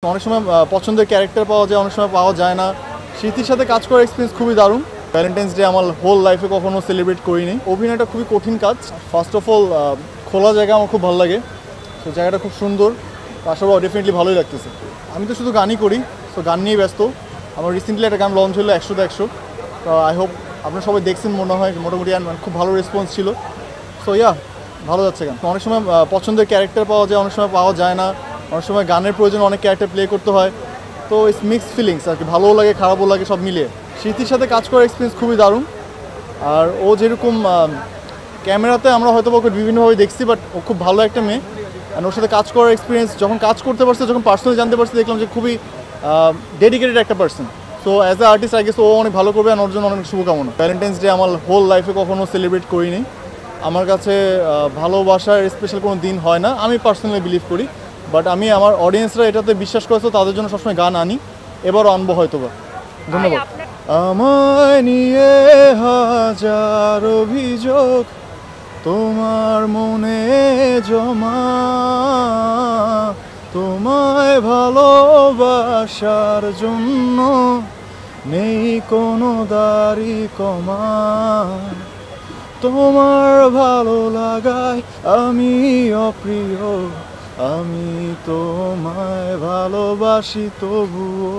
অনেক সময় পছন্দের ক্যারেক্টার পাওয়া যায়, অনেক সময় পাওয়া যায় না। স্মৃতির সাথে কাজ করার এক্সপিরিয়েন্স খুবই দারুণ। ভ্যালেন্টাইন্স ডে আমার হোল লাইফে কখনো সেলিব্রেট করিনি। অভিনয়টা খুবই কঠিন কাজ। ফার্স্ট অফ অল খোলা জায়গা আমার খুব ভালো লাগে, তো জায়গাটা খুব সুন্দর, পাশাপাশি ডেফিনেটলি ভালোই লাগতেছে। আমি তো শুধু গানই করি, তো গান নিয়েই ব্যস্ত। আমার রিসেন্টলি একটা গান লঞ্চ হলো 100-100, তো আই হোপ আপনারা সবাই দেখছেন মনে হয়, মোটামুটি খুব ভালো রেসপন্স ছিল। সো ইয়া, ভালো যাচ্ছে গান। অনেক সময় পছন্দের ক্যারেক্টার পাওয়া যায়, অনেক সময় পাওয়া যায় না। অনেক সময় গানের প্রয়োজন অনেক ক্যারেক্টার প্লে করতে হয়, তো ইটস মিক্সড ফিলিংস আর কি, ভালোও লাগে খারাপও লাগে সব মিলিয়ে। স্মৃতির সাথে কাজ করার এক্সপিরিয়েন্স খুবই দারুণ। আর ও যেরকম ক্যামেরাতে আমরা হয়তো ওকে বিভিন্নভাবে দেখছি, বাট ও খুব ভালো একটা মেয়ে। অ্যান্ড ওর সাথে কাজ করার এক্সপিরিয়েন্স যখন কাজ করতে পারছে, যখন পার্সোনালি জানতে পারছি, দেখলাম যে খুবই ডেডিকেটেড একটা person. So as a artist I guess ও অনেক ভালো করবে, আর ওর জন্য অনেক শুভকামনা। ভ্যালেন্টাইন্স ডে আমার হোল লাইফে কখনো সেলিব্রেট করিনি। আমার কাছে ভালোবাসার স্পেশাল কোনো দিন হয় না, আমি পার্সোনালি বিলিভ করি। বাট আমি আমার অডিয়েন্সরা এটাতে বিশ্বাস করেছে, তাদের জন্য সবসময় গান আনি, এবারও আনবো হয়তোবা। ধন্যবাদ। আমায় নিয়ে হাজার অভিযোগ তোমার মনে জমা, তোমায় ভালোবাসার জন্য নেই কোনো দাড়ি কমা। তোমার ভালো লাগায় আমি অপ্রিয়, আমি তোমায় ভালোবাসি তবুও।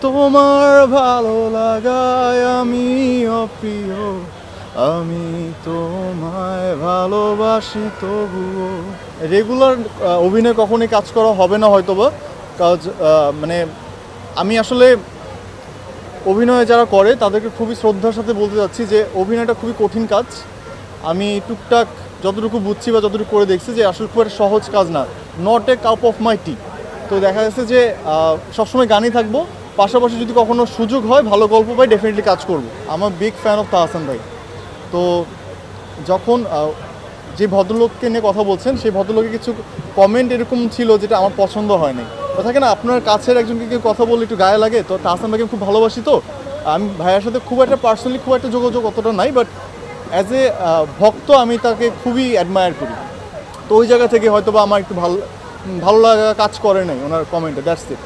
তোমার ভালো লাগায় আমি অপ্রিয়, আমি তোমায় ভালোবাসি তবুও। রেগুলার অভিনয় কখনই কাজ করা হবে না হয়তোবা, কাজ মানে আমি আসলে অভিনয় যারা করে তাদেরকে খুবই শ্রদ্ধার সাথে বলতে চাচ্ছি যে অভিনয়টা খুবই কঠিন কাজ। আমি টুকটাক যতটুকু বুঝছি বা যতটুকু করে দেখছি যে আসলে খুব একটা সহজ কাজ না, not a cup of my tea. তো দেখা যাচ্ছে যে সবসময় গানই থাকবো, পাশাপাশি যদি কখনো সুযোগ হয়, ভালো গল্প পাই, ডেফিনেটলি কাজ করব। আমার বিগ ফ্যান অফ তাহসান ভাই। তো যখন যে ভদ্রলোককে নিয়ে কথা বলছেন, সেই ভদ্রলোকের কিছু কমেন্ট এরকম ছিল যেটা আমার পছন্দ হয়নি। তো থাকে না, আপনার কাছের একজনকে কেউ কথা বললে একটু গায়ে লাগে। তো তাহসান ভাইকে খুব ভালোবাসি, তো আমি ভাইয়ের সাথে খুব একটা পার্সোনালি খুব একটা যোগাযোগ অতটা নাই, বাট অ্যাজ এ ভক্ত আমি তাকে খুবই অ্যাডমায়ার করি। তো ওই জায়গা থেকে হয়তো বা আমার একটু ভালো লাগা কাজ করে নাই ওনার কমেন্টে, দ্যাটস ইট।